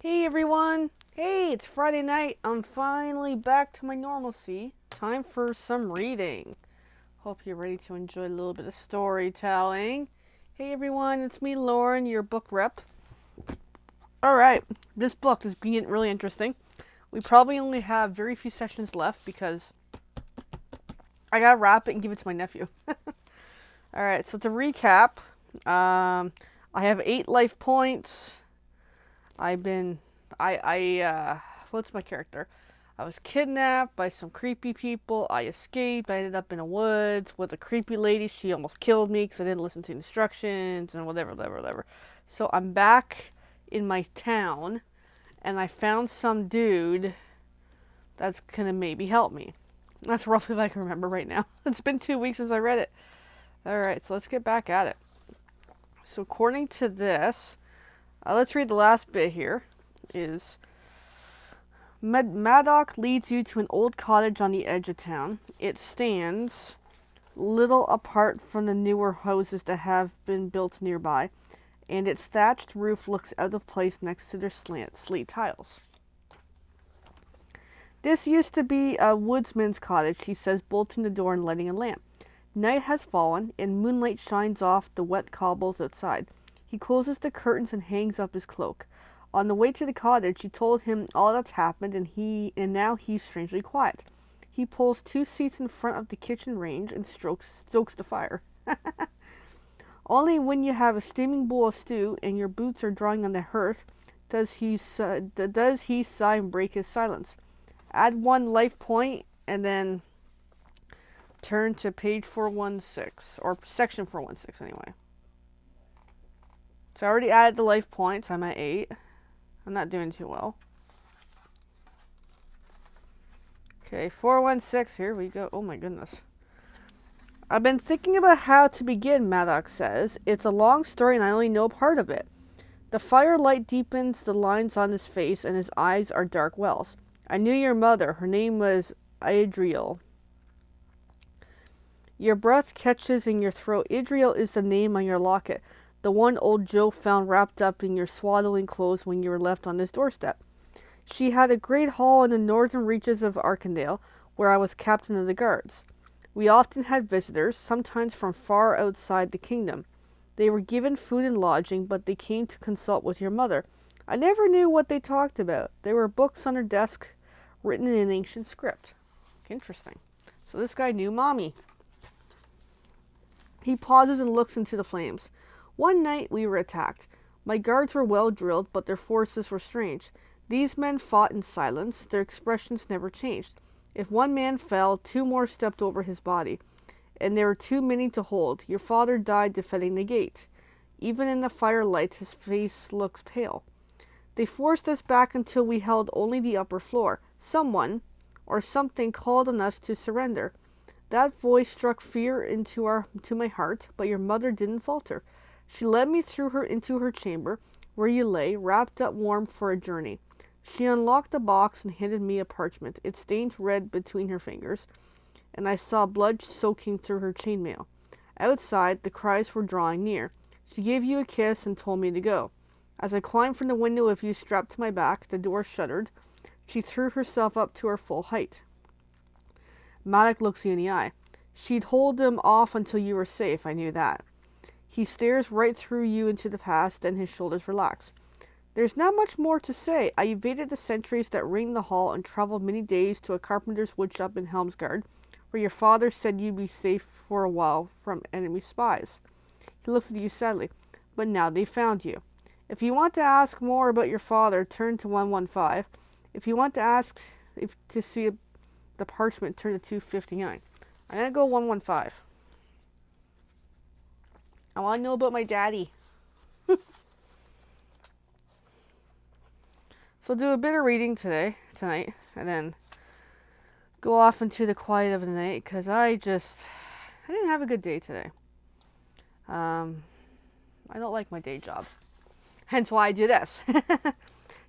Hey everyone! Hey, it's Friday night. I'm finally back to my normalcy. Time for some reading. Hope you're ready to enjoy a little bit of storytelling. Hey everyone, it's me, Lauren, your book rep. Alright, this book is getting really interesting. We probably only have very few sessions left because I gotta wrap it and give it to my nephew. Alright, so to recap, I have 8 life points. I've been what's my character? I was kidnapped by some creepy people. I escaped. I ended up in the woods with a creepy lady. She almost killed me because I didn't listen to instructions and whatever. So I'm back in my town, and I found some dude that's gonna maybe help me. That's roughly what I can remember right now. It's been 2 weeks since I read it. Alright, so let's get back at it. So according to this, let's read the last bit here. Is Maddock leads you to an old cottage on the edge of town. It stands little apart from the newer houses that have been built nearby, and its thatched roof looks out of place next to their slate tiles. This used to be a woodsman's cottage, he says, bolting the door and lighting a lamp. Night has fallen, and moonlight shines off the wet cobbles outside. He closes the curtains and hangs up his cloak. On the way to the cottage, she told him all that's happened, and now he's strangely quiet. He pulls 2 seats in front of the kitchen range and stokes the fire. Only when you have a steaming bowl of stew and your boots are drying on the hearth does he sigh and break his silence. Add 1 life point and then turn to page 416, or section 416 anyway. So I already added the life points. I'm at 8. I'm not doing too well. Okay, 416, here we go. Oh my goodness. I've been thinking about how to begin, Maddox says. It's a long story and I only know part of it. The firelight deepens the lines on his face and his eyes are dark wells. I knew your mother. Her name was Adriel. Your breath catches in your throat. Adriel is the name on your locket. The one old Joe found wrapped up in your swaddling clothes when you were left on his doorstep. She had a great hall in the northern reaches of Arkandale, where I was captain of the guards. We often had visitors, sometimes from far outside the kingdom. They were given food and lodging, but they came to consult with your mother. I never knew what they talked about. There were books on her desk written in ancient script. Interesting. So this guy knew Mommy. He pauses and looks into the flames. One night we were attacked. My guards were well drilled, but their forces were strange. These men fought in silence. Their expressions never changed. If one man fell, 2 more stepped over his body, and there were too many to hold. Your father died defending the gate. Even in the firelight, his face looks pale. They forced us back until we held only the upper floor. Someone, or something, called on us to surrender. That voice struck fear into my heart, but your mother didn't falter. She led me into her chamber, where you lay, wrapped up warm for a journey. She unlocked the box and handed me a parchment. It stained red between her fingers, and I saw blood soaking through her chainmail. Outside, the cries were drawing near. She gave you a kiss and told me to go. As I climbed from the window with you strapped to my back, the door shuddered. She threw herself up to her full height. Maddox looks you in the eye. She'd hold him off until you were safe, I knew that. He stares right through you into the past, then his shoulders relax. There's not much more to say. I evaded the sentries that ringed the hall and traveled many days to a carpenter's woodshop in Helmsgard, where your father said you'd be safe for a while from enemy spies. He looks at you sadly. But now they found you. If you want to ask more about your father, turn to 115. If you want to ask to see the parchment, turn to 259. I'm going to go 115. I want to know about my daddy. So do a bit of reading tonight, and then go off into the quiet of the night, because I didn't have a good day today. I don't like my day job. Hence why I do this.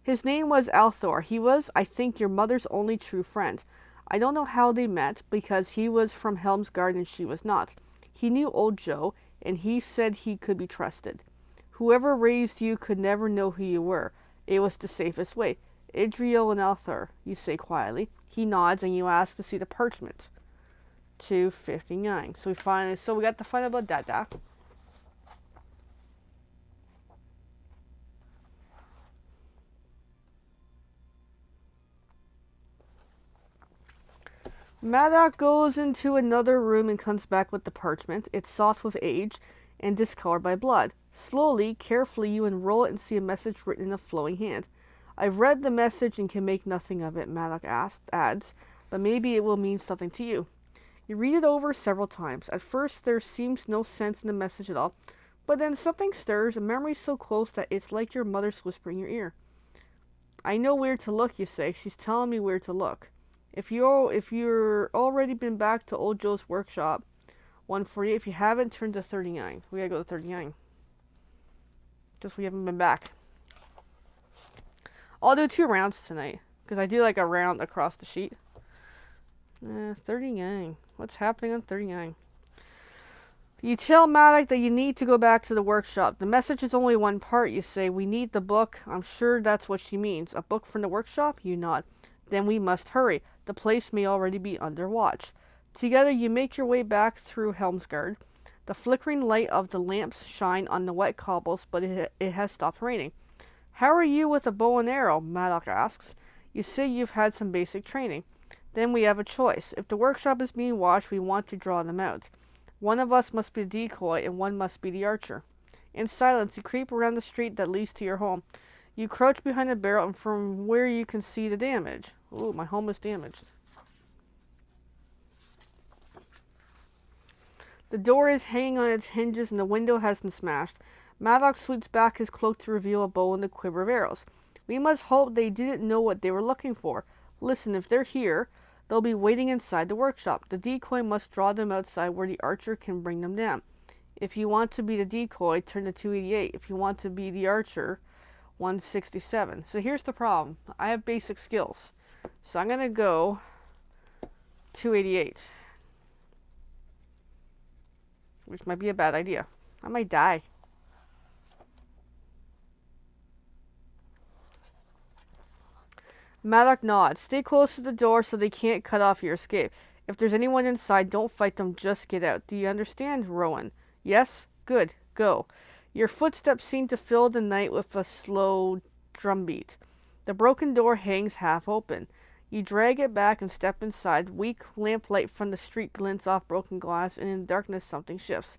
His name was Althor. He was, I think, your mother's only true friend. I don't know how they met, because he was from Helmsgard and she was not. He knew old Joe, and he said he could be trusted. Whoever raised you could never know who you were. It was the safest way. Idril and Althar, you say quietly. He nods and you ask to see the parchment. 259. So we got to find out about Dada. Madoc goes into another room and comes back with the parchment. It's soft with age and discolored by blood. Slowly, carefully, you unroll it and see a message written in a flowing hand. I've read the message and can make nothing of it, Madoc adds, but maybe it will mean something to you. You read it over several times. At first, there seems no sense in the message at all, but then something stirs, a memory so close that it's like your mother's whispering in your ear. I know where to look, you say. She's telling me where to look. If you're already been back to Old Joe's workshop, 148. If you haven't, turn to 39. We gotta go to 39. Just we haven't been back. I'll do 2 rounds tonight, because I do like a round across the sheet. 39. What's happening on 39? You tell Madoc that you need to go back to the workshop. The message is only one part, you say. We need the book. I'm sure that's what she means. A book from the workshop? You nod. Then we must hurry. The place may already be under watch. Together you make your way back through Helmsgard. The flickering light of the lamps shine on the wet cobbles, but it has stopped raining. How are you with a bow and arrow? Madoc asks. You say you've had some basic training. Then we have a choice. If the workshop is being watched, we want to draw them out. One of us must be the decoy, and one must be the archer. In silence, you creep around the street that leads to your home. You crouch behind a barrel, and from where you can see the damage. Ooh, my home is damaged. The door is hanging on its hinges, and the window has been smashed. Madoc sweeps back his cloak to reveal a bow and a quiver of arrows. We must hope they didn't know what they were looking for. Listen, if they're here, they'll be waiting inside the workshop. The decoy must draw them outside where the archer can bring them down. If you want to be the decoy, turn to 288. If you want to be the archer, 167. So here's the problem. I have basic skills. So I'm going to go 288. Which might be a bad idea. I might die. Madoc nods. Stay close to the door so they can't cut off your escape. If there's anyone inside, don't fight them, just get out. Do you understand, Rowan? Yes? Good. Go. Your footsteps seem to fill the night with a slow drumbeat. The broken door hangs half open. You drag it back and step inside. Weak lamplight from the street glints off broken glass, and in darkness something shifts.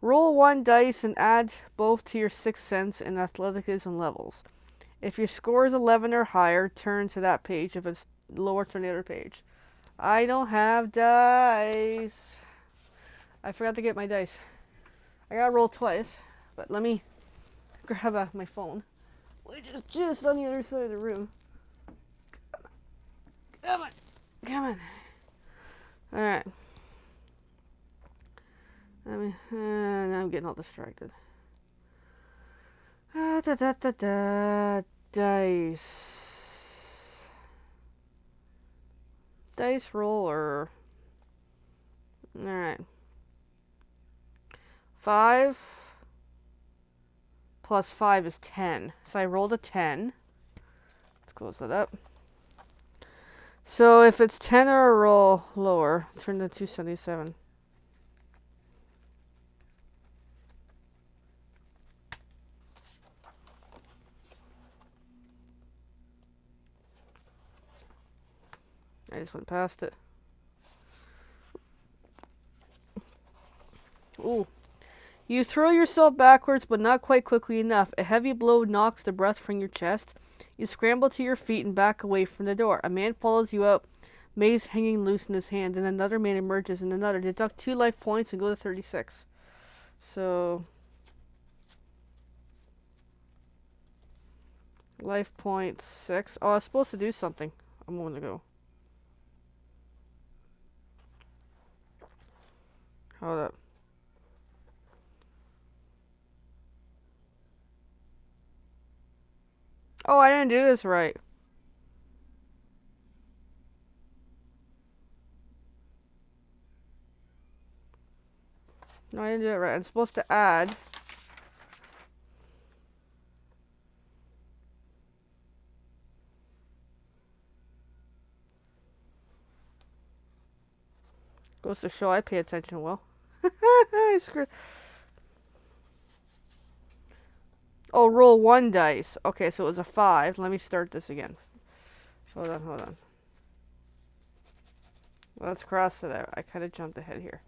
Roll 1 dice and add both to your sixth sense and athleticism levels. If your score is 11 or higher, turn to that page. If it's lower, turn to the other page. I don't have dice. I forgot to get my dice. I gotta roll twice, but let me grab my phone, which is just on the other side of the room. Come on. Come on. Alright. Now I'm getting all distracted. Dice. Dice roller. Alright. 5 plus 5 is 10. So I rolled a 10. Let's close that up. So if it's 10 or a roll lower, turn to 277. I just went past it. Ooh. You throw yourself backwards, but not quite quickly enough. A heavy blow knocks the breath from your chest. You scramble to your feet and back away from the door. A man follows you out, mace hanging loose in his hand, and another man emerges, and another. Deduct 2 life points and go to 36. So, life point 6. Oh, I was supposed to do something a moment ago. Hold up. Oh, I didn't do this right. No, I didn't do it right. I'm supposed to add Goes to show I pay attention well. Oh, roll 1 dice. Okay, so it was a 5. Let me start this again. Hold on, hold on. Let's cross it out. I kind of jumped ahead here.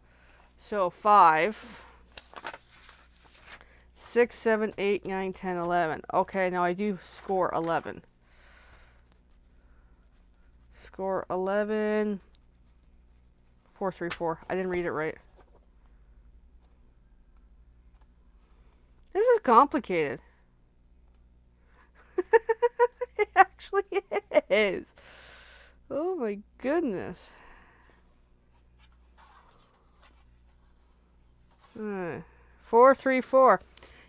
So 5, 6, 7, 8, 9, 10, 11. Okay, now I do score 11. Score 11. 4, 3, 4. I didn't read it right. This is complicated. It actually is. Oh my goodness. 4, 3, 4.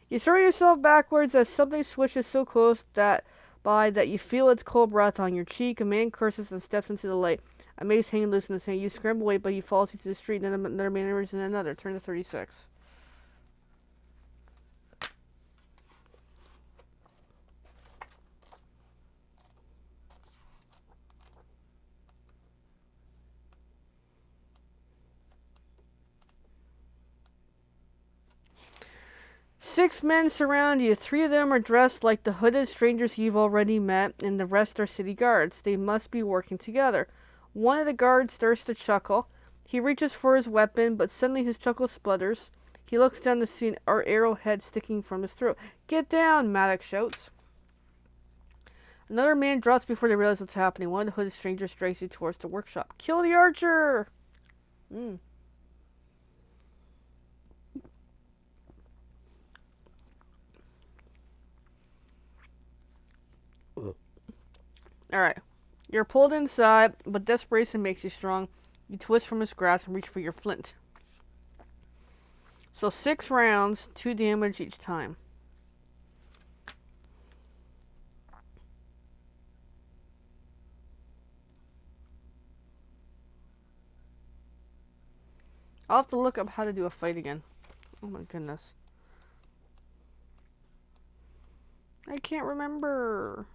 You throw yourself backwards as something swishes so close that you feel its cold breath on your cheek. A man curses and steps into the light. A mace hanging loose in the sand. You scramble away, but he falls into the street. Then another man emerges in another. Turn to 36. Six men surround you. 3 of them are dressed like the hooded strangers you've already met, and the rest are city guards. They must be working together. One of the guards starts to chuckle. He reaches for his weapon, but suddenly his chuckle sputters. He looks down to see an arrowhead sticking from his throat. "Get down!" Maddox shouts. Another man drops before they realize what's happening. One of the hooded strangers drags you towards the workshop. "Kill the archer!" Alright. You're pulled inside, but desperation makes you strong. You twist from his grasp and reach for your flint. So 6 rounds, 2 damage each time. I'll have to look up how to do a fight again. Oh my goodness. I can't remember.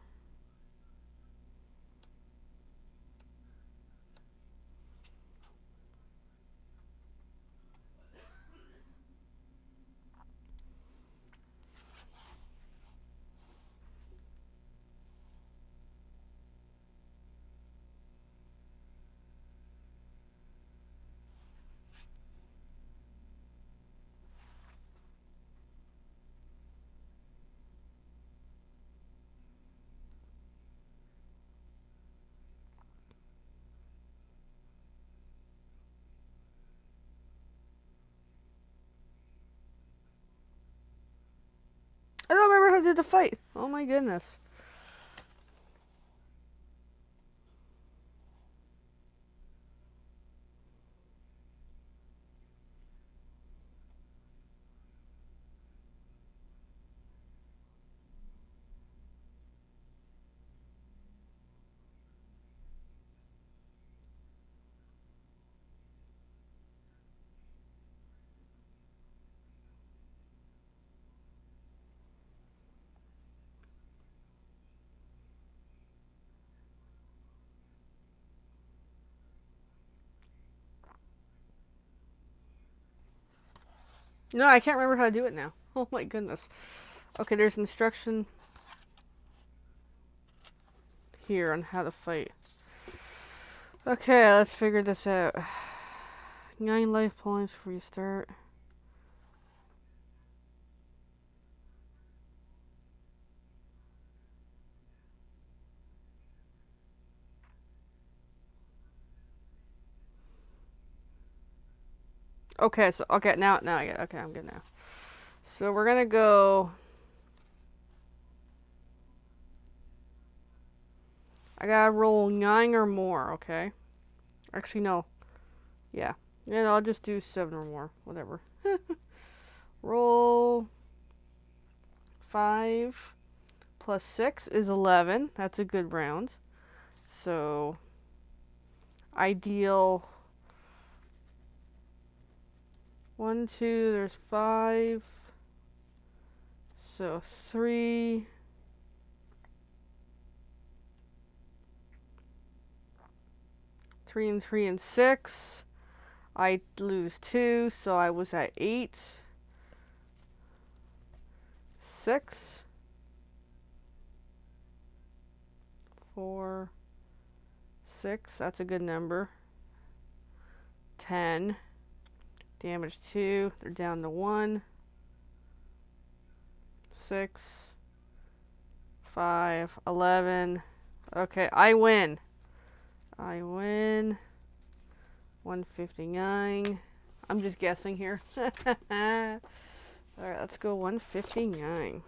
I don't remember how to do the fight. Oh my goodness. No, I can't remember how to do it now. Oh my goodness. Okay, there's instruction here on how to fight. Okay, let's figure this out. 9 life points before you start. Okay, so now I get okay, I'm good now. So we're gonna go. I gotta roll 9 or more, okay? Actually no. Yeah. Yeah, I'll just do 7 or more. Whatever. Roll 5 plus 6 is 11. That's a good round. So I deal 1, 2, there's 5. So 3. 3 and 3 and 6. I lose 2, so I was at 8. 6. 4. 6. That's a good number. 10. Damage 2. They're down to 1. 6. 5. 11. Okay, I win. I win. 159. I'm just guessing here. Alright, let's go 159.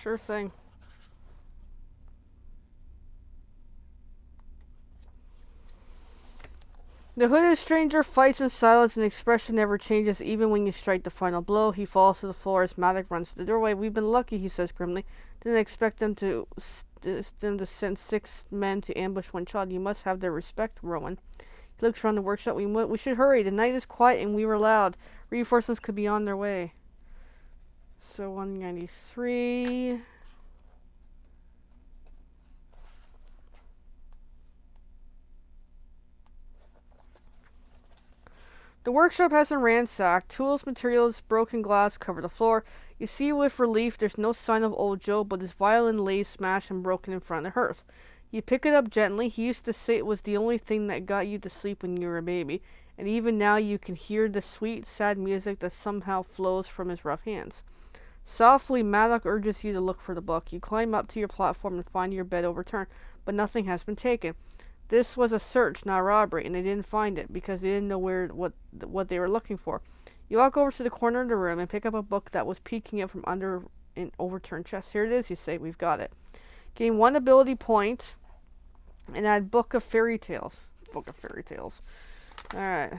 Sure thing. The hooded stranger fights in silence and the expression never changes even when you strike the final blow. He falls to the floor as Maddox runs to the doorway. We've been lucky, he says grimly. Didn't expect them to send 6 men to ambush one child. You must have their respect, Rowan. He looks around the workshop. We should hurry. The night is quiet and we were loud. Reinforcements could be on their way. So 193. The workshop has been ransacked. Tools, materials, broken glass cover the floor. You see with relief there's no sign of old Joe, but his violin lays smashed and broken in front of the hearth. You pick it up gently. He used to say it was the only thing that got you to sleep when you were a baby, and even now you can hear the sweet, sad music that somehow flows from his rough hands. Softly, Maddox urges you to look for the book. You climb up to your platform and find your bed overturned, but nothing has been taken. This was a search, not a robbery, and they didn't find it because they didn't know what they were looking for. You walk over to the corner of the room and pick up a book that was peeking out from under an overturned chest. Here it is, you say. We've got it. Gain 1 ability point and add Book of Fairy Tales. Book of Fairy Tales. Alright.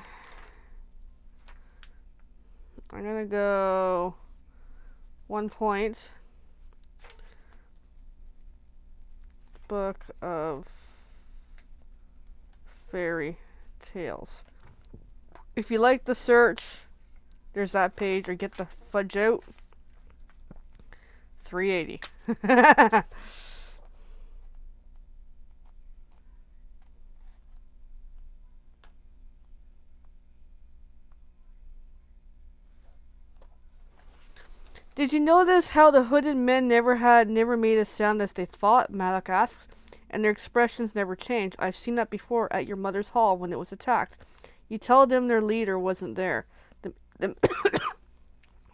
I'm gonna go 1 point. Book of Fairy Tales. If you like the search, there's that page, or get the fudge out. 380. Did you notice how the hooded men never made a sound as they fought? Maddox asks, and their expressions never changed. I've seen that before at your mother's hall when it was attacked. You tell them their leader wasn't there.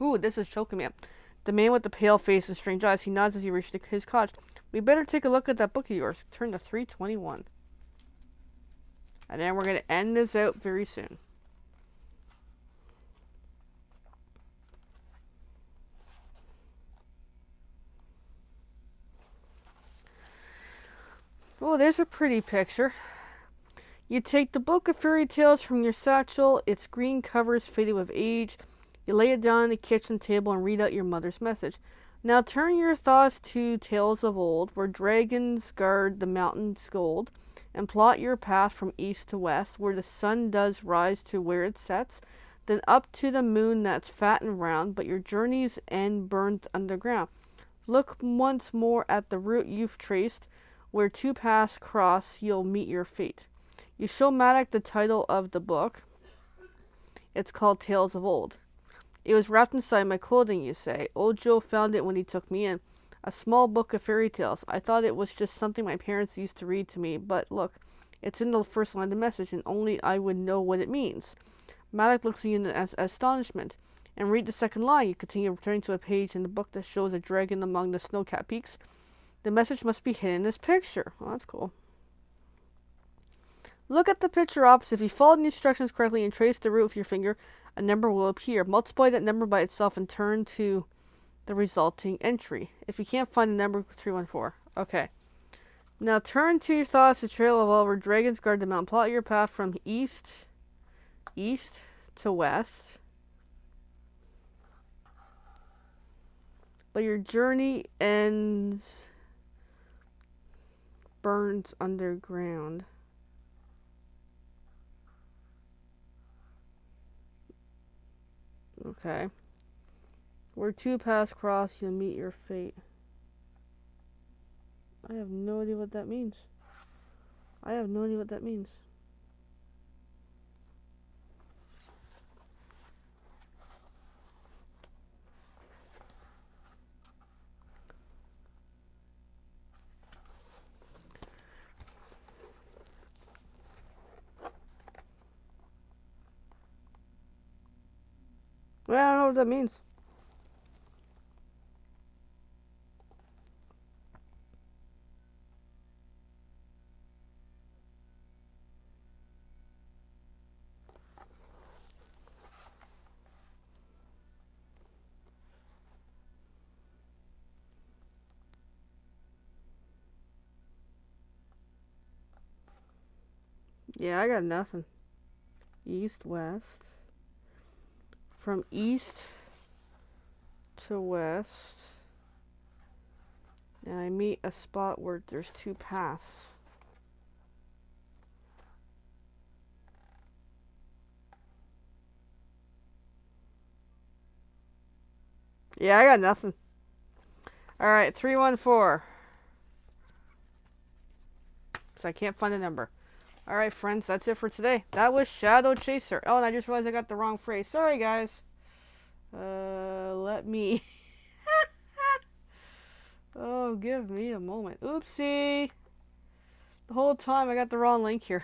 Ooh, this is choking me up. The man with the pale face and strange eyes, he nods as he reaches his cottage. We better take a look at that book of yours. Turn to 321. And then we're going to end this out very soon. Oh, there's a pretty picture. You take the book of fairy tales from your satchel. Its green cover is faded with age. You lay it down on the kitchen table and read out your mother's message. Now turn your thoughts to tales of old, where dragons guard the mountain's gold, and plot your path from east to west, where the sun does rise to where it sets, then up to the moon that's fat and round, but your journey's end burnt underground. Look once more at the route you've traced, where 2 paths cross, you'll meet your fate. You show Maddox the title of the book. It's called Tales of Old. It was wrapped inside my clothing, you say. Old Joe found it when he took me in. A small book of fairy tales. I thought it was just something my parents used to read to me, but look, it's in the first line of the message, and only I would know what it means. Maddox looks at you in astonishment. And read the second line. You continue returning to a page in the book that shows a dragon among the snow-capped peaks. The message must be hidden in this picture. Oh, that's cool. Look at the picture opposite. If you follow the instructions correctly and trace the route with your finger, a number will appear. Multiply that number by itself and turn to the resulting entry. If you can't find the number, 314. Okay. Now turn to your thoughts the trail of all where dragons guard the mountain. Plot your path from east to west. But your journey burns underground. Okay. Where two paths cross, you'll meet your fate. I have no idea what that means. I have no idea what that means. Well, I don't know what that means. Yeah, I got nothing. East, west. From east to west. And I meet a spot where there's two paths. Yeah, I got nothing. Alright, 314. Because I can't find a number. Alright, friends, that's it for today. That was Shadow Chaser. Oh, and I just realized I got the wrong phrase. Sorry, guys. Let me... Oh, give me a moment. Oopsie. The whole time I got the wrong link here.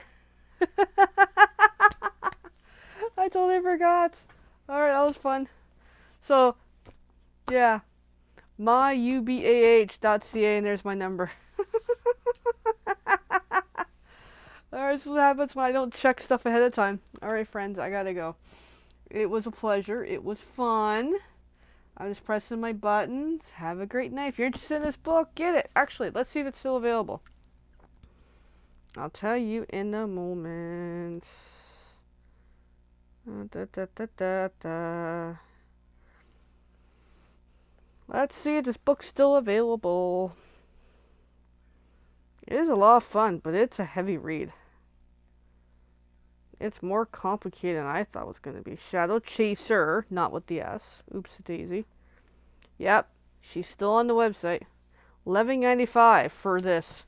I totally forgot. Alright, that was fun. So, yeah. myubah.ca, and there's my number. Alright, this is what happens when I don't check stuff ahead of time. Alright, friends, I gotta go. It was a pleasure. It was fun. I'm just pressing my buttons. Have a great night. If you're interested in this book, get it. Actually, let's see if it's still available. I'll tell you in a moment. Let's see if this book's still available. It is a lot of fun, but it's a heavy read. It's more complicated than I thought it was going to be. Shadow Chaser, not with the S. Oops, daisy. Yep, she's still on the website. $11.95 for this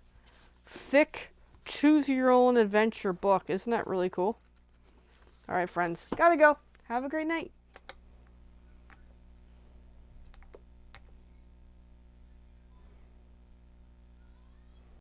thick, choose-your-own-adventure book. Isn't that really cool? Alright, friends. Gotta go. Have a great night.